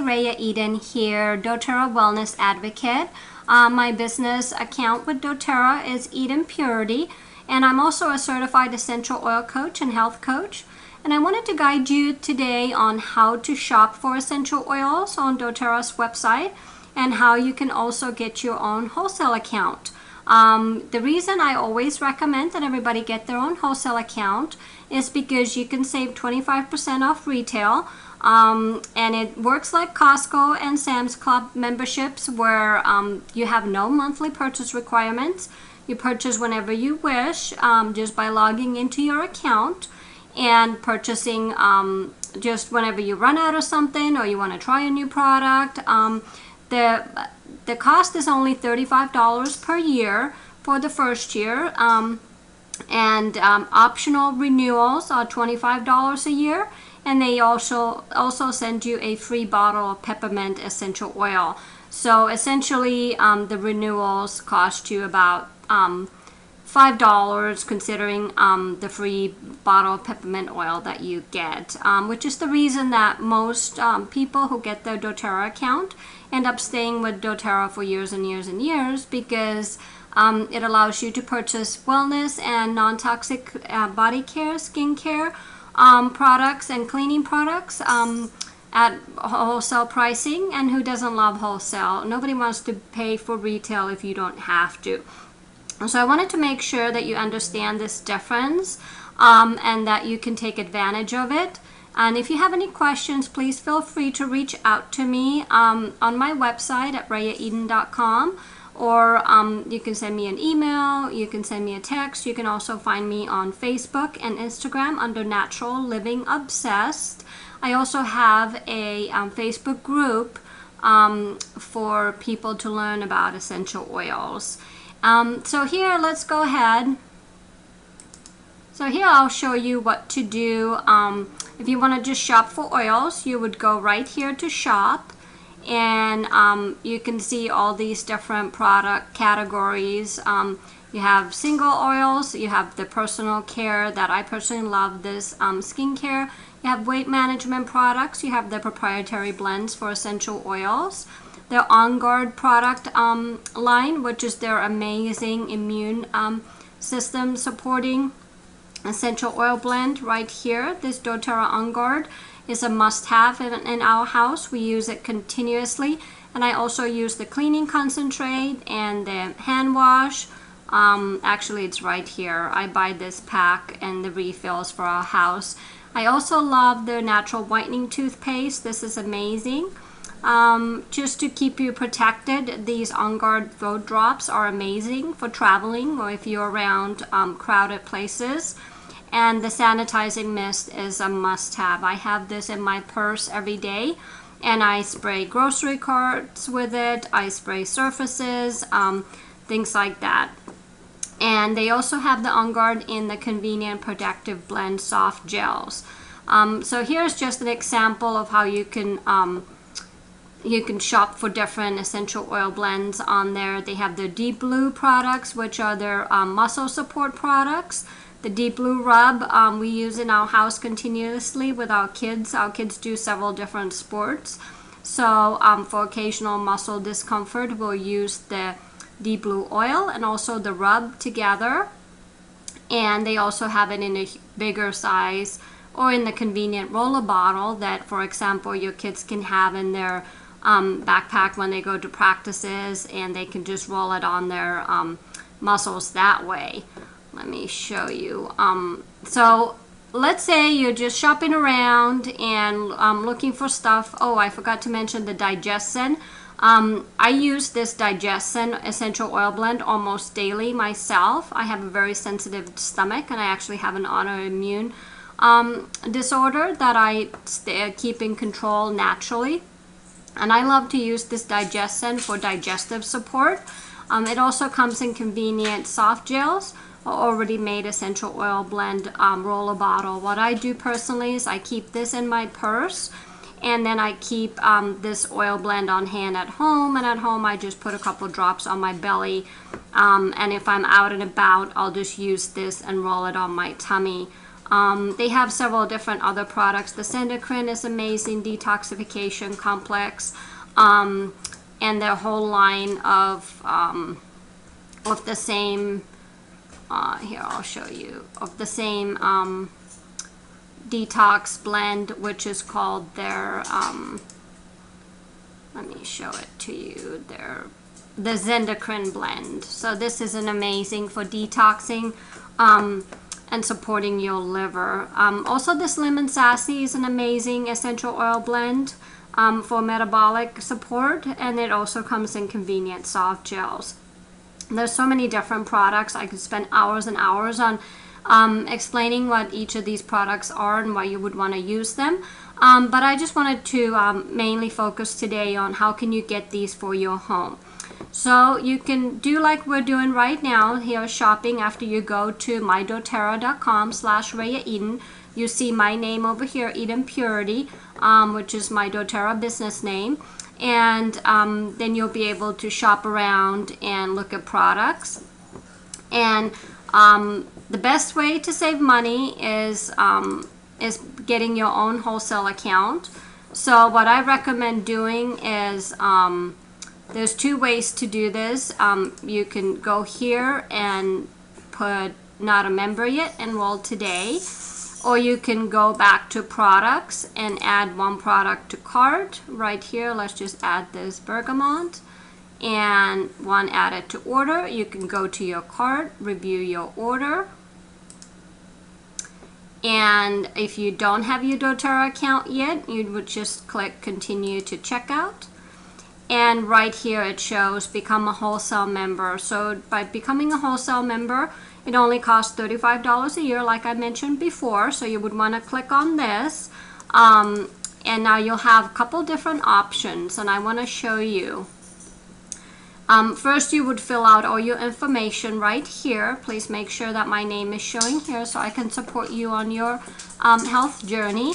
Rhea Eden here, doTERRA Wellness Advocate. My business account with doTERRA is Eden Purity, and I'm also a certified essential oil coach and health coach. And I wanted to guide you today on how to shop for essential oils on doTERRA's website and how you can also get your own wholesale account. The reason I always recommend that everybody get their own wholesale account is because you can save 25% off retail. And it works like Costco and Sam's Club memberships where you have no monthly purchase requirements. You purchase whenever you wish just by logging into your account and purchasing just whenever you run out of something or you want to try a new product. The cost is only $35 per year for the first year, and optional renewals are $25 a year. And they also send you a free bottle of peppermint essential oil. So essentially, the renewals cost you about $5, considering the free bottle of peppermint oil that you get, which is the reason that most people who get their doTERRA account end up staying with doTERRA for years and years and years, because it allows you to purchase wellness and non-toxic body care, skin care, products and cleaning products at wholesale pricing. And who doesn't love wholesale? Nobody wants to pay for retail if you don't have to. So I wanted to make sure that you understand this difference and that you can take advantage of it. And if you have any questions, please feel free to reach out to me on my website at rheaeden.com. Or you can send me an email, you can send me a text. You can also find me on Facebook and Instagram under Natural Living Obsessed. I also have a Facebook group for people to learn about essential oils. So here, let's go ahead. So here I'll show you what to do. If you want to just shop for oils, you would go right here to shop. And you can see all these different product categories. You have single oils, you have the personal care that I personally love, this skincare. You have weight management products, you have the proprietary blends for essential oils. The On Guard product line, which is their amazing immune system supporting essential oil blend right here. This doTERRA On Guard is a must-have in our house. We use it continuously, and I also use the cleaning concentrate and the hand wash. Actually, it's right here. I buy this pack and the refills for our house. I also love the natural whitening toothpaste. This is amazing. Just to keep you protected, these On Guard throat drops are amazing for traveling or if you're around crowded places. And the sanitizing mist is a must-have. I have this in my purse every day, and I spray grocery carts with it. I spray surfaces, things like that. And they also have the On Guard in the Convenient Protective Blend soft gels. So here's just an example of how you can shop for different essential oil blends on there. They have the Deep Blue products, which are their muscle support products. The Deep Blue Rub we use in our house continuously with our kids. Our kids do several different sports. So for occasional muscle discomfort, we'll use the Deep Blue oil and also the rub together. And they also have it in a bigger size or in the convenient roller bottle that, for example, your kids can have in their backpack when they go to practices, and they can just roll it on their muscles that way. Let me show you. So let's say you're just shopping around and looking for stuff. Oh, I forgot to mention the Digestin. I use this Digestin essential oil blend almost daily myself. I have a very sensitive stomach, and I actually have an autoimmune disorder that I keep in control naturally. And I love to use this Digestin for digestive support. It also comes in convenient soft gels, already made essential oil blend roller bottle. What I do personally is I keep this in my purse, and then I keep this oil blend on hand at home, and at home I just put a couple drops on my belly, and if I'm out and about, I'll just use this and roll it on my tummy They have several different other products. The Sendocrine is amazing, detoxification complex, and their whole line of the same, here I'll show you, of the same detox blend, which is called their, let me show it to you, the Sendocrine blend. So this is an amazing for detoxing and supporting your liver. Also, this Lemon Sassy is an amazing essential oil blend for metabolic support, and it also comes in convenient soft gels. There's so many different products. I could spend hours and hours on explaining what each of these products are and why you would want to use them. But I just wanted to mainly focus today on how can you get these for your home. So you can do like we're doing right now here, shopping. After you go to mydoterra.com/RheaEden, you see my name over here, Eden Purity, which is my doTERRA business name. And then you'll be able to shop around and look at products. And the best way to save money is getting your own wholesale account. So what I recommend doing is there's two ways to do this. You can go here and put not a member yet, enroll today, or you can go back to products and add one product to cart. Right here, let's just add this bergamot and one added to order. You can go to your cart, review your order, and if you don't have your doTERRA account yet, you would just click continue to checkout. And right here it shows become a wholesale member. So by becoming a wholesale member, it only costs $35 a year, like I mentioned before. So you would want to click on this. And now you'll have a couple different options, and I want to show you. First, you would fill out all your information right here. Please make sure that my name is showing here so I can support you on your health journey.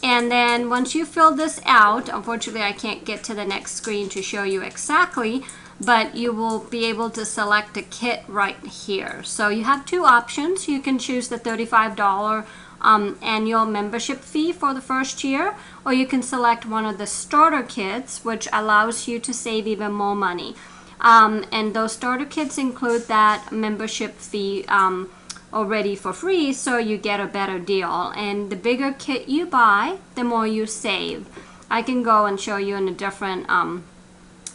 And then once you fill this out, unfortunately I can't get to the next screen to show you exactly, but you will be able to select a kit right here. So you have two options. You can choose the $35 annual membership fee for the first year, or you can select one of the starter kits, which allows you to save even more money. And those starter kits include that membership fee already for free, so you get a better deal. And the bigger kit you buy, the more you save. I can go and show you in a different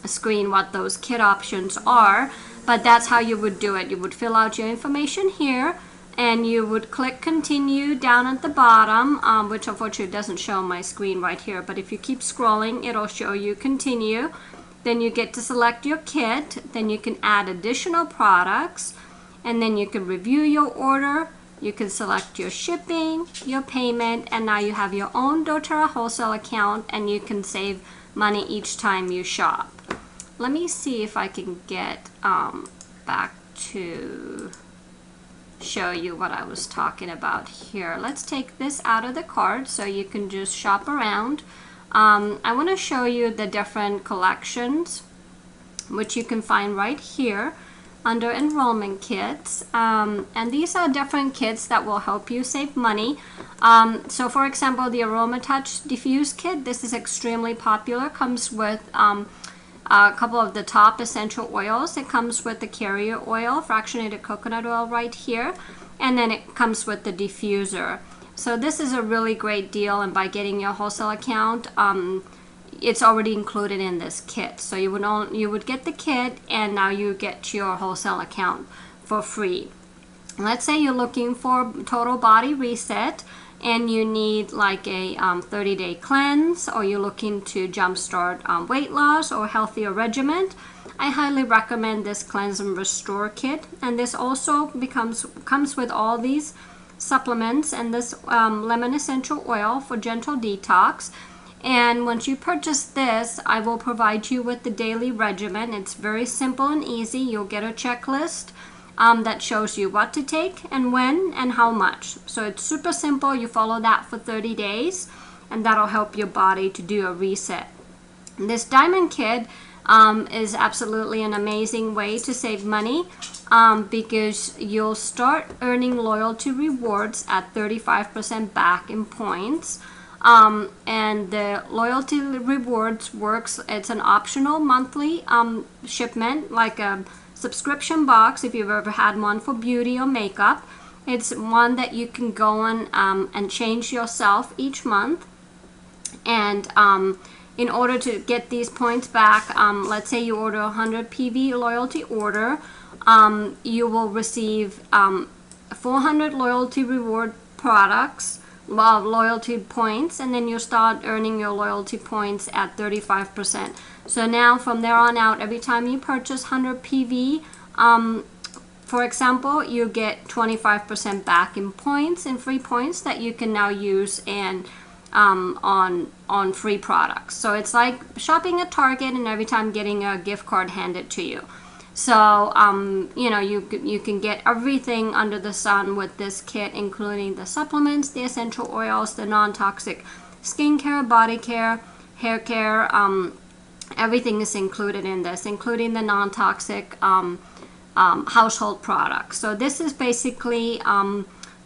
screen what those kit options are, but that's how you would do it. You would fill out your information here, and you would click continue down at the bottom, which unfortunately doesn't show on my screen right here, but if you keep scrolling, it'll show you continue. Then you get to select your kit. Then you can add additional products, and then you can review your order. You can select your shipping, your payment, and now you have your own doTERRA wholesale account, and you can save money each time you shop. Let me see if I can get back to show you what I was talking about here. Let's take this out of the cart so you can just shop around. I want to show you the different collections, which you can find right here under enrollment kits, and these are different kits that will help you save money. So for example, the Aroma Touch Diffuse Kit, this is extremely popular, comes with a couple of the top essential oils. It comes with the carrier oil, fractionated coconut oil right here, and then it comes with the diffuser. So this is a really great deal, and by getting your wholesale account, it's already included in this kit. So you would get the kit, and now you get your wholesale account for free. Let's say you're looking for total body reset, and you need like a 30-day cleanse, or you're looking to jumpstart weight loss or healthier regimen. I highly recommend this Cleanse and Restore kit, and this also comes with all these supplements and this lemon essential oil for gentle detox. And once you purchase this, I will provide you with the daily regimen. It's very simple and easy. You'll get a checklist that shows you what to take and when and how much. So it's super simple. You follow that for 30 days, and that'll help your body to do a reset. This diamond kit is absolutely an amazing way to save money, because you'll start earning loyalty rewards at 35% back in points. And the loyalty rewards works, it's an optional monthly shipment, like a subscription box if you've ever had one for beauty or makeup. It's one that you can go on and change yourself each month. And in order to get these points back, let's say you order a 100 PV loyalty order, you will receive 400 loyalty reward products, loyalty points, and then you start earning your loyalty points at 35%. So now from there on out, every time you purchase 100 PV, for example, you get 25% back in points, and free points that you can now use and on free products. So it's like shopping at Target and every time getting a gift card handed to you. So you know, you can get everything under the sun with this kit, including the supplements, the essential oils, the non-toxic skincare, body care, hair care. Everything is included in this, including the non-toxic household products. So this is basically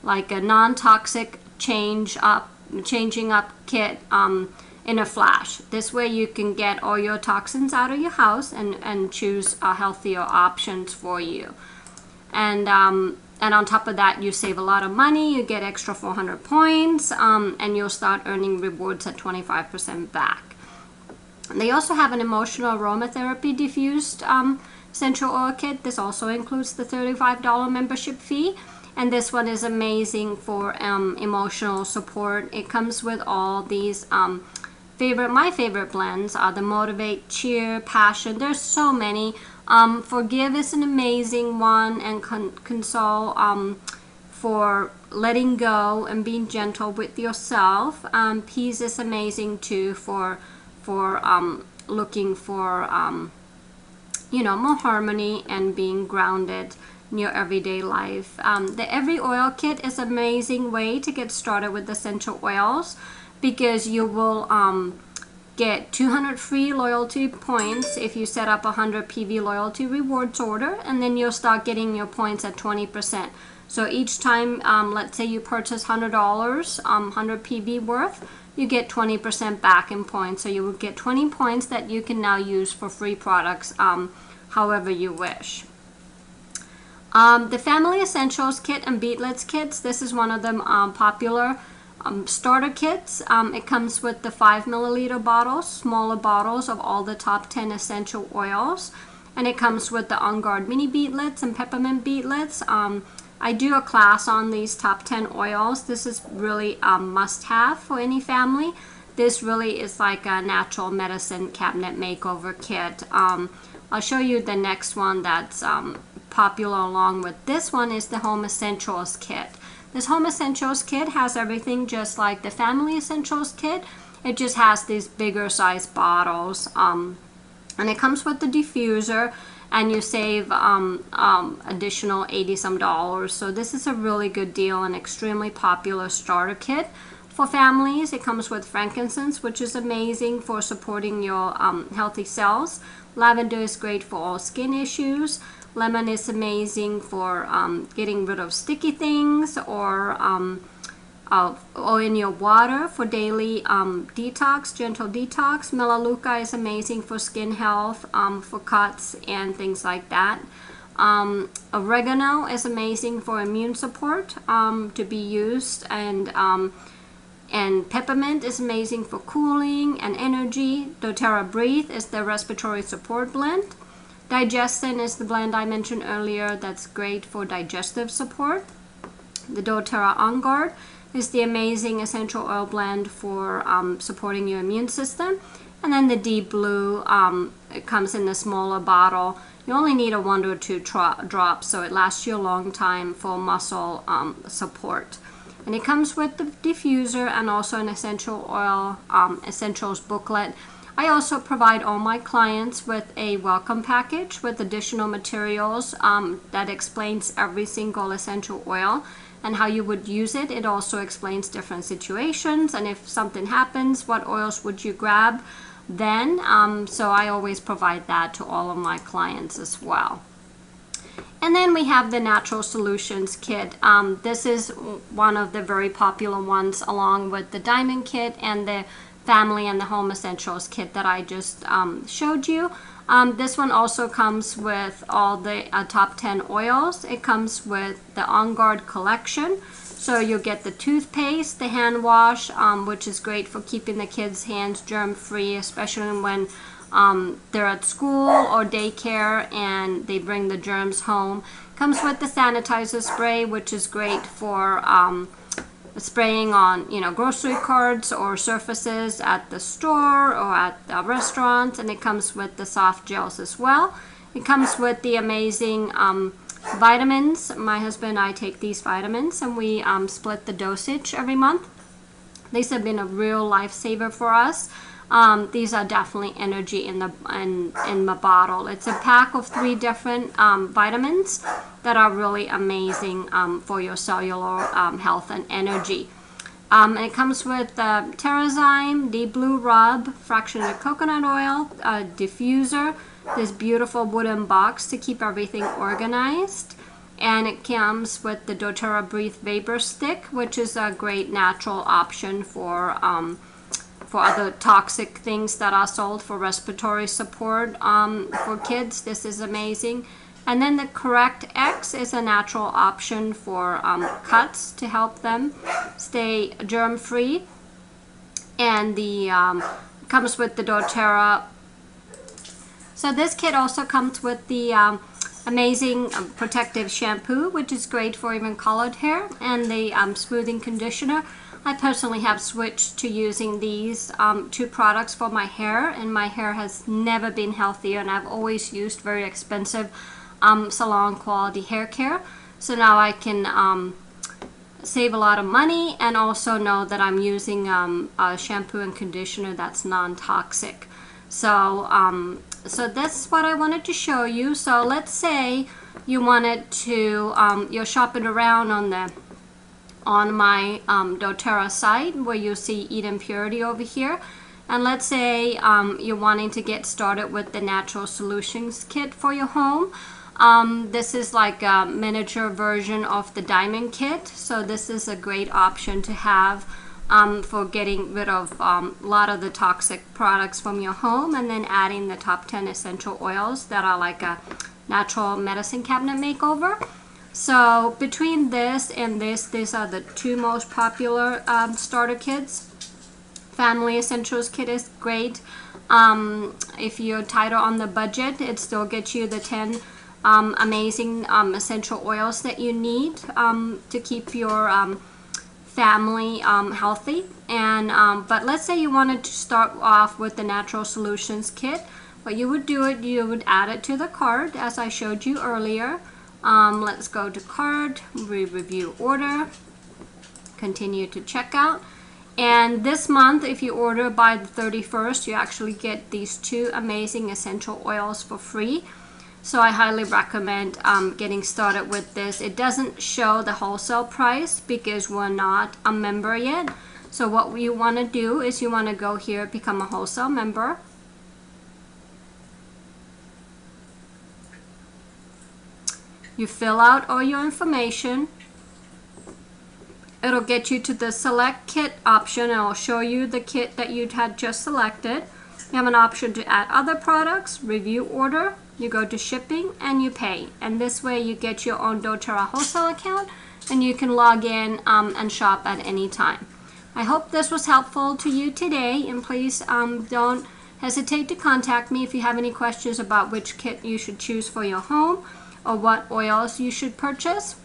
like a non-toxic changing up kit in a flash. This way you can get all your toxins out of your house and choose healthier options for you. And on top of that, you save a lot of money. You get extra 400 points, and you'll start earning rewards at 25% back. They also have an emotional aromatherapy diffused essential oil kit. This also includes the $35 membership fee. And this one is amazing for emotional support. It comes with all these my favorite blends are the Motivate, Cheer, Passion. There's so many. Forgive is an amazing one, and Console for letting go and being gentle with yourself. Peace is amazing too for looking for you know, more harmony and being grounded in your everyday life. The Every Oil Kit is an amazing way to get started with essential oils, because you will get 200 free loyalty points if you set up a 100 PV loyalty rewards order, and then you'll start getting your points at 20%. So each time, let's say you purchase $100, 100 PV worth, you get 20% back in points. So you will get 20 points that you can now use for free products however you wish. The Family Essentials Kit and Beetlets Kits, this is one of the popular starter kits. It comes with the 5 milliliter bottles, smaller bottles of all the top 10 essential oils. And it comes with the On Guard mini beetlets and peppermint beetlets. I do a class on these top 10 oils. This is really a must-have for any family. This really is like a natural medicine cabinet makeover kit. I'll show you the next one that's popular along with this one is the Home Essentials Kit. This Home Essentials Kit has everything just like the Family Essentials Kit. It just has these bigger size bottles. And it comes with the diffuser, and you save additional $80-some. So this is a really good deal, an extremely popular starter kit for families. It comes with frankincense, which is amazing for supporting your healthy cells. Lavender is great for all skin issues. Lemon is amazing for getting rid of sticky things, or in your water for daily detox, gentle detox. Melaleuca is amazing for skin health, for cuts and things like that. Oregano is amazing for immune support to be used, and peppermint is amazing for cooling and energy. doTERRA Breathe is the respiratory support blend. Digestin is the blend I mentioned earlier that's great for digestive support. The doTERRA On Guard is the amazing essential oil blend for supporting your immune system. And then the Deep Blue, it comes in a smaller bottle. You only need a 1 or 2 drops, so it lasts you a long time for muscle support. And it comes with the diffuser and also an essential oil essentials booklet. I also provide all my clients with a welcome package with additional materials that explains every single essential oil. and how you would use it. It also explains different situations, and if something happens, what oils would you grab then. So I always provide that to all of my clients as well. And then we have the Natural Solutions Kit. This is one of the very popular ones, along with the Diamond Kit and the Family and the Home Essentials Kit that I just showed you. This one also comes with all the top 10 oils. It comes with the On Guard collection. So you'll get the toothpaste, the hand wash, which is great for keeping the kids' hands germ-free, especially when they're at school or daycare and they bring the germs home. Comes with the sanitizer spray, which is great for spraying on, grocery carts or surfaces at the store or at the restaurants. And it comes with the soft gels as well. It comes with the amazing vitamins. My husband and I take these vitamins, and we split the dosage every month. These have been a real lifesaver for us. These are definitely energy in the bottle. It's a pack of 3 different vitamins that are really amazing for your cellular health and energy. And it comes with Terrazyme, the Blue Rub, fractionated coconut oil, a diffuser, this beautiful wooden box to keep everything organized. And it comes with the doTERRA Breathe Vapor Stick, which is a great natural option for other toxic things that are sold for respiratory support for kids. This is amazing. And then the Correct X is a natural option for cuts to help them stay germ-free. And the comes with the doTERRA. So this kit also comes with the amazing protective shampoo, which is great for even colored hair, and the smoothing conditioner. I personally have switched to using these 2 products for my hair, and my hair has never been healthier, and I've always used very expensive salon quality hair care. So now I can save a lot of money and also know that I'm using a shampoo and conditioner that's non-toxic. So that's what I wanted to show you. So let's say you wanted to, you're shopping around on my doTERRA site, where you see Eat and Purity over here. And let's say you're wanting to get started with the Natural Solutions Kit for your home. This is like a miniature version of the Diamond Kit. So this is a great option to have for getting rid of a lot of the toxic products from your home, and then adding the top 10 essential oils that are like a natural medicine cabinet makeover. So between this and this, these are the 2 most popular starter kits. Family Essentials Kit is great. If you're tighter on the budget, it still gets you the 10 amazing essential oils that you need to keep your family healthy. And but let's say you wanted to start off with the Natural Solutions Kit. What you would do, you would add it to the cart as I showed you earlier. Let's go to cart, review order, continue to checkout. And this month, if you order by the 31st, you actually get these 2 amazing essential oils for free. So I highly recommend getting started with this. It doesn't show the wholesale price because we're not a member yet. So what you want to do is you want to go here, become a wholesale member. You fill out all your information. It'll get you to the select kit option, and it'll show you the kit that you had just selected. You have an option to add other products, review order, you go to shipping, and you pay. And this way you get your own doTERRA wholesale account, and you can log in and shop at any time. I hope this was helpful to you today, and please don't hesitate to contact me if you have any questions about which kit you should choose for your home or what oils you should purchase.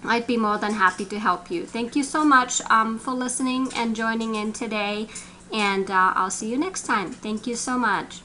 I'd be more than happy to help you. Thank you so much for listening and joining in today, and I'll see you next time. Thank you so much.